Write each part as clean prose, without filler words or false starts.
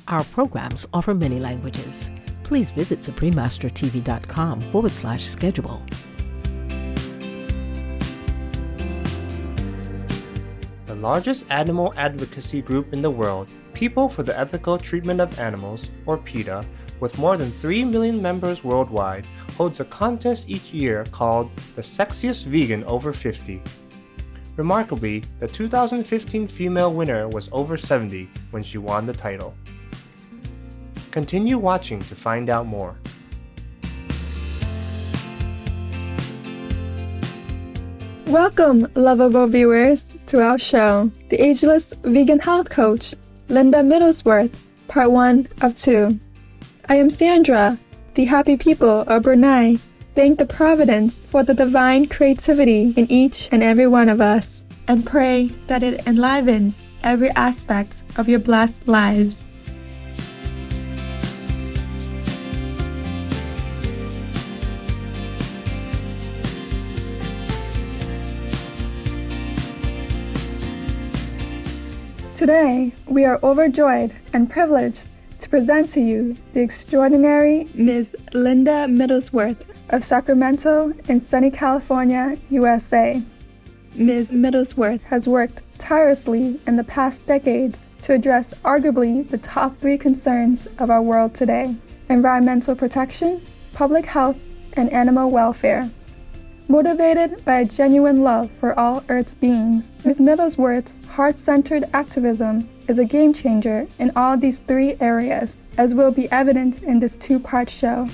Our programs offer many languages. Please visit suprememastertv.com/schedule. The largest animal advocacy group in the world, People for the Ethical Treatment of Animals, or PETA, with more than 3 million members worldwide, holds a contest each year called the Sexiest Vegan Over 50. Remarkably, the 2015 female winner was over 70 when she won the title. Continue watching to find out more. Welcome, lovable viewers, to our show, The Ageless Vegan Health Coach, Linda Middlesworth, Part 1 of 2. I am Sandra. The happy people of Brunei thank the Providence for the divine creativity in each and every one of us, and pray that it enlivens every aspect of your blessed lives. Today, we are overjoyed and privileged to present to you the extraordinary Ms. Linda Middlesworth of Sacramento in sunny California, USA. Ms. Middlesworth has worked tirelessly in the past decades to address arguably the top 3 concerns of our world today: environmental protection, public health, and animal welfare. Motivated by a genuine love for all Earth's beings, Ms. Middlesworth's heart-centered activism is a game-changer in all these 3 areas, as will be evident in this 2-part show.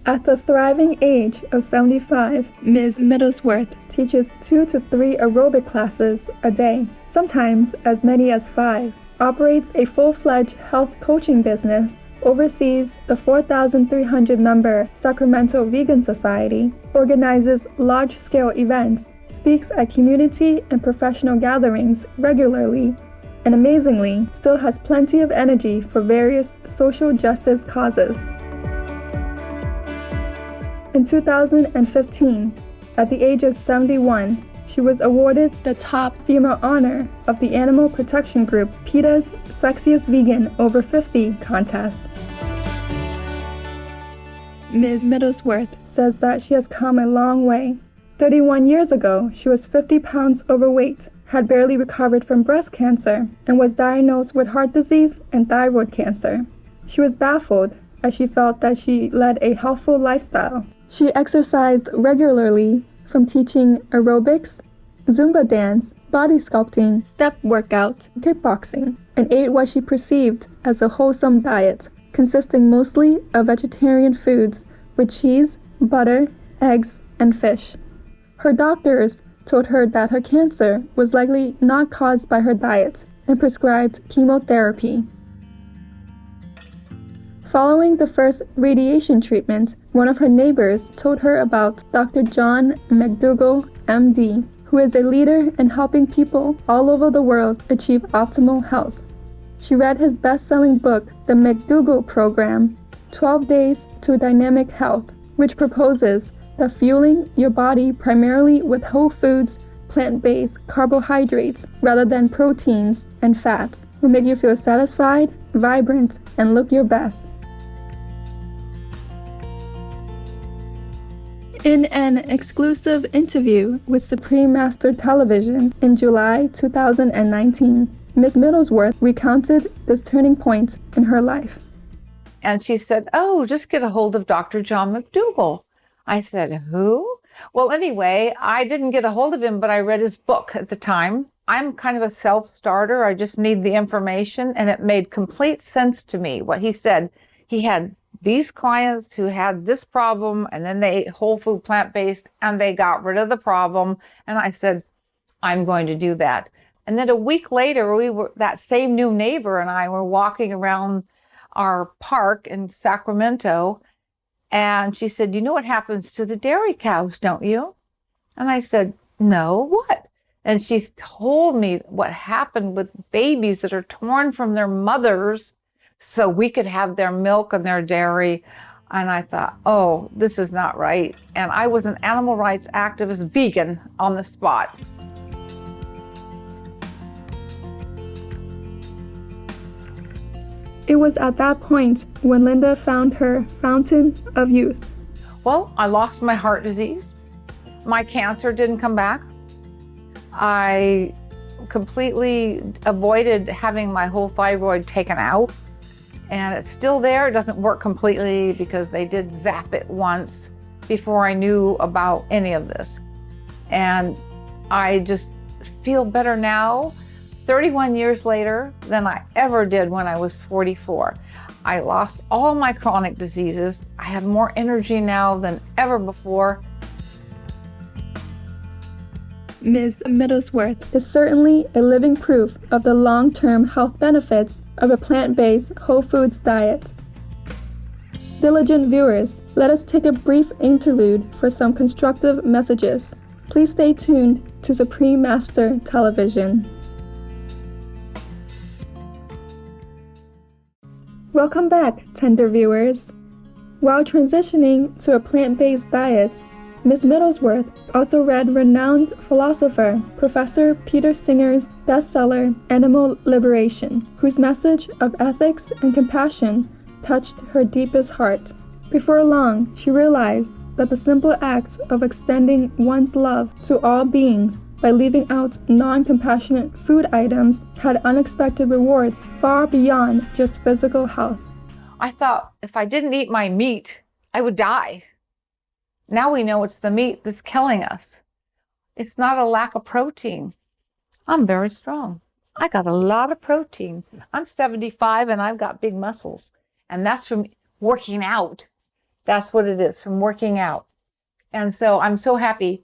At the thriving age of 75, Ms. Middlesworth teaches 2 to 3 aerobic classes a day, sometimes as many as 5, operates a full-fledged health coaching business, oversees the 4,300-member Sacramento Vegan Society, organizes large-scale events, speaks at community and professional gatherings regularly, and amazingly, still has plenty of energy for various social justice causes. In 2015, at the age of 71, she was awarded the top female honor of the animal protection group PETA's Sexiest Vegan Over 50 contest. Ms. Middlesworth says that she has come a long way. 31 years ago, she was 50 pounds overweight, had barely recovered from breast cancer, and was diagnosed with heart disease and thyroid cancer. She was baffled as she felt that she led a healthful lifestyle. She exercised regularly, from teaching aerobics, Zumba dance, body sculpting, step workout, kickboxing, and ate what she perceived as a wholesome diet, consisting mostly of vegetarian foods with cheese, butter, eggs, and fish. Her doctors told her that her cancer was likely not caused by her diet and prescribed chemotherapy. Following the first radiation treatment, one of her neighbors told her about Dr. John McDougall, MD, who is a leader in helping people all over the world achieve optimal health. She read his best-selling book, The McDougall Program, 12 Days to Dynamic Health, which proposes that fueling your body primarily with whole foods, plant-based carbohydrates, rather than proteins and fats, will make you feel satisfied, vibrant, and look your best. In an exclusive interview with Supreme Master Television in July 2019, Ms. Middlesworth recounted this turning point in her life. And she said, "Oh, just get a hold of Dr. John McDougall." I said, "Who?" Well, anyway, I didn't get a hold of him, but I read his book at the time. I'm kind of a self-starter. I just need the information, and it made complete sense to me what he said. He had these clients who had this problem, and then they ate whole food, plant-based, and they got rid of the problem. And I said, I'm going to do that. And then a week later, that same new neighbor and I were walking around our park in Sacramento, and she said, "You know what happens to the dairy cows, don't you?" And I said, "No, what?" And she told me what happened with babies that are torn from their mothers so we could have their milk and their dairy. And I thought, oh, this is not right. And I was an animal rights activist vegan on the spot. It was at that point when Linda found her fountain of youth. Well, I lost my heart disease. My cancer didn't come back. I completely avoided having my whole thyroid taken out. And it's still there. It doesn't work completely because they did zap it once before I knew about any of this. And I just feel better now, 31 years later, than I ever did when I was 44. I lost all my chronic diseases. I have more energy now than ever before. Ms. Middlesworth is certainly a living proof of the long-term health benefits of a plant-based whole foods diet. Diligent viewers, let us take a brief interlude for some constructive messages. Please stay tuned to Supreme Master Television. Welcome back, tender viewers. While transitioning to a plant-based diet, Ms. Middlesworth also read renowned philosopher Professor Peter Singer's bestseller Animal Liberation, whose message of ethics and compassion touched her deepest heart. Before long, she realized that the simple act of extending one's love to all beings by leaving out non-compassionate food items had unexpected rewards far beyond just physical health. I thought if I didn't eat my meat, I would die. Now we know it's the meat that's killing us. It's not a lack of protein. I'm very strong. I got a lot of protein. I'm 75 and I've got big muscles. And that's from working out. That's what it is, from working out. And so I'm so happy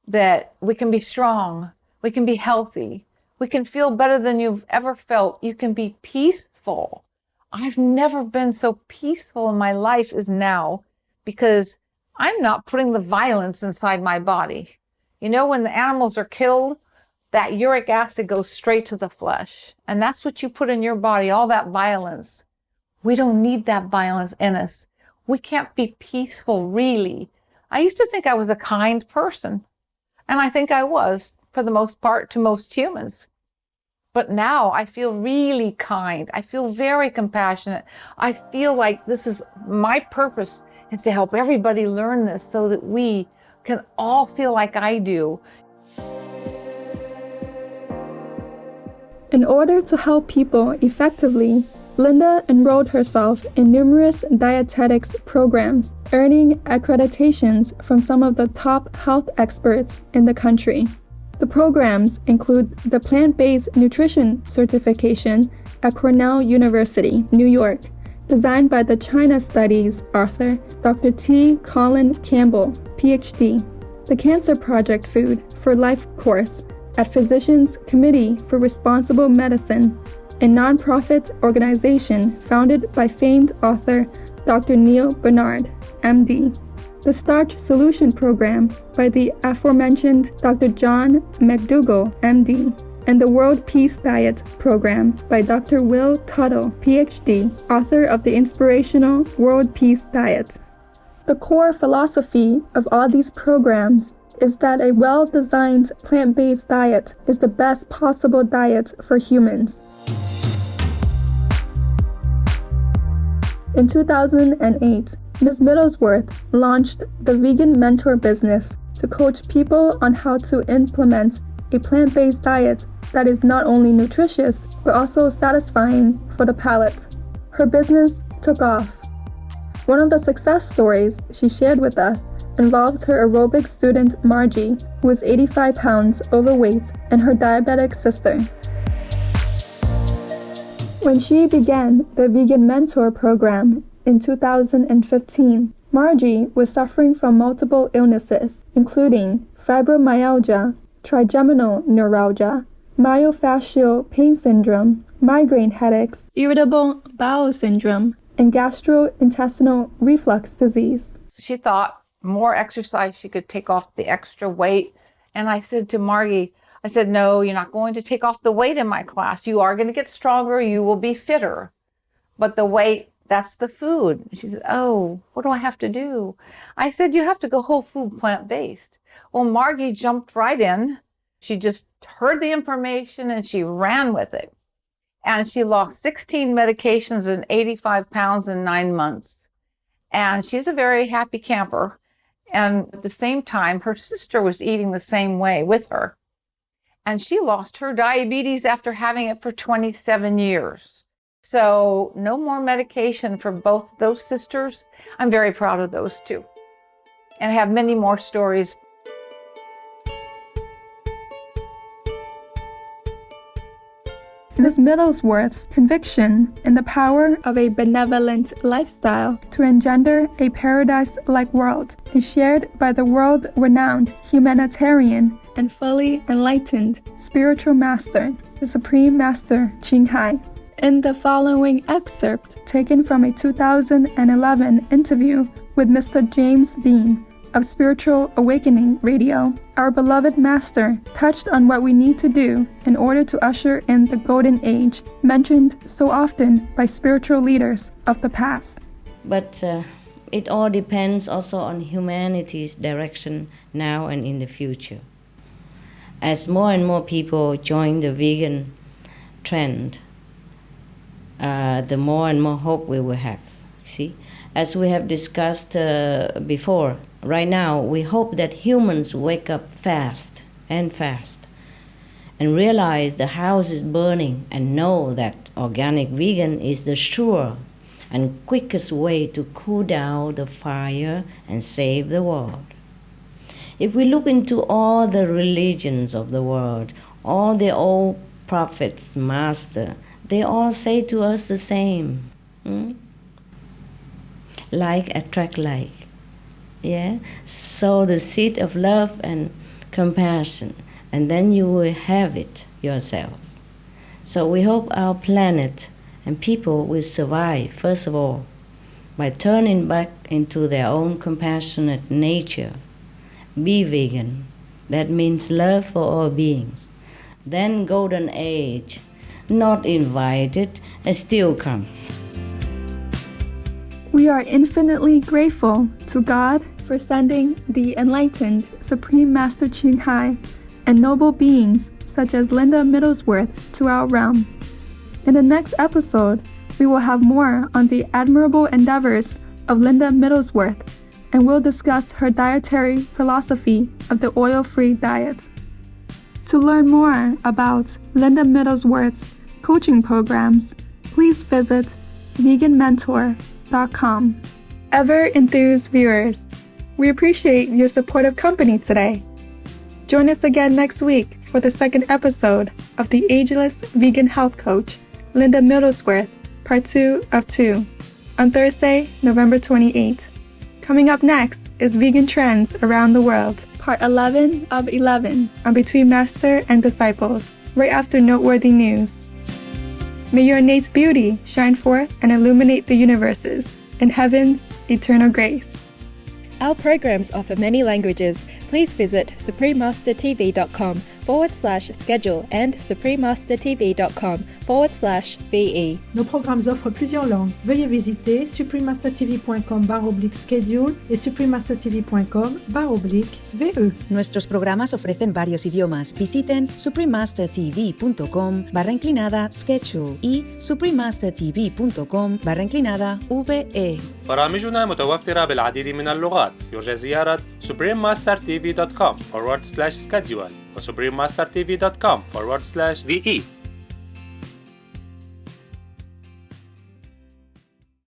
that we can be strong. We can be healthy. We can feel better than you've ever felt. You can be peaceful. I've never been so peaceful in my life as now because I'm not putting the violence inside my body. You know, when the animals are killed, that uric acid goes straight to the flesh. And that's what you put in your body, all that violence. We don't need that violence in us. We can't be peaceful, really. I used to think I was a kind person. And I think I was, for the most part, to most humans. But now I feel really kind. I feel very compassionate. I feel like this is my purpose, is to help everybody learn this so that we can all feel like I do. In order to help people effectively, Linda enrolled herself in numerous dietetics programs, earning accreditations from some of the top health experts in the country. The programs include the Plant-Based Nutrition Certification at Cornell University, New York, designed by the China Studies author Dr. T. Colin Campbell, PhD. The Cancer Project Food for Life course at Physicians Committee for Responsible Medicine, a nonprofit organization founded by famed author Dr. Neil Barnard, MD. The Starch Solution Program by the aforementioned Dr. John McDougall, MD, and the World Peace Diet Program by Dr. Will Tuttle, PhD, author of the inspirational World Peace Diet. The core philosophy of all these programs is that a well-designed plant-based diet is the best possible diet for humans. In 2008, Ms. Middlesworth launched the Vegan Mentor business to coach people on how to implement a plant-based diet that is not only nutritious, but also satisfying for the palate. Her business took off. One of the success stories she shared with us involves her aerobic student Margie, who is 85 pounds overweight, and her diabetic sister. When she began the Vegan Mentor program in 2015, Margie was suffering from multiple illnesses, including fibromyalgia, trigeminal neuralgia, myofascial pain syndrome, migraine headaches, irritable bowel syndrome, and gastrointestinal reflux disease. She thought more exercise, she could take off the extra weight. And I said to Margie, I said, no, you're not going to take off the weight in my class. You are going to get stronger. You will be fitter. But the weight, that's the food. She said, oh, what do I have to do? I said, you have to go whole food plant-based. Well, Margie jumped right in. She just heard the information and she ran with it. And she lost 16 medications and 85 pounds in 9 months. And she's a very happy camper. And at the same time, her sister was eating the same way with her. And she lost her diabetes after having it for 27 years. So no more medication for both those sisters. I'm very proud of those two. And I have many more stories. Ms. Middlesworth's conviction in the power of a benevolent lifestyle to engender a paradise-like world is shared by the world-renowned humanitarian and fully enlightened spiritual master, the Supreme Master Ching Hai. In the following excerpt taken from a 2011 interview with Mr. James Bean of Spiritual Awakening Radio, our beloved master touched on what we need to do in order to usher in the golden age mentioned so often by spiritual leaders of the past. But it all depends also on humanity's direction now and in the future. As more and more people join the vegan trend, the more and more hope we will have. See, as we have discussed before, right now we hope that humans wake up fast and realize the house is burning and know that organic vegan is the sure and quickest way to cool down the fire and save the world. If we look into all the religions of the world, all the old prophets, master, they all say to us the same. Like attract like. Yeah? Sow the seed of love and compassion, and then you will have it yourself. So we hope our planet and people will survive, first of all, by turning back into their own compassionate nature. Be vegan. That means love for all beings. Then golden age, not invited, and still come. We are infinitely grateful to God for sending the enlightened Supreme Master Ching Hai and noble beings such as Linda Middlesworth to our realm. In the next episode, we will have more on the admirable endeavors of Linda Middlesworth, and we'll discuss her dietary philosophy of the oil-free diet. To learn more about Linda Middlesworth's coaching programs, please visit veganmentor.com. Ever-enthused viewers, we appreciate your supportive company today. Join us again next week for the second episode of the Ageless Vegan Health Coach, Linda Middlesworth, Part 2 of 2, on Thursday, November 28th. Coming up next is Vegan Trends Around the World, Part 11 of 11, on Between Master and Disciples, right after Noteworthy News. May your innate beauty shine forth and illuminate the universes in heaven's eternal grace. Our programs offer many languages. Please visit suprememastertv.com/schedule and suprememastertv.com/VE. Nos programmes offrent plusieurs langues. Veuillez visiter suprememastertv.com/schedule et suprememastertv.com/VE. Nuestros programas ofrecen varios idiomas. Visiten suprememastertv.com/schedule y suprememastertv.com/VE. برامجنا متوفرة بالعديد من اللغات. يرجى زيارة suprememastertv.com/schedule و suprememastertv.com/VE.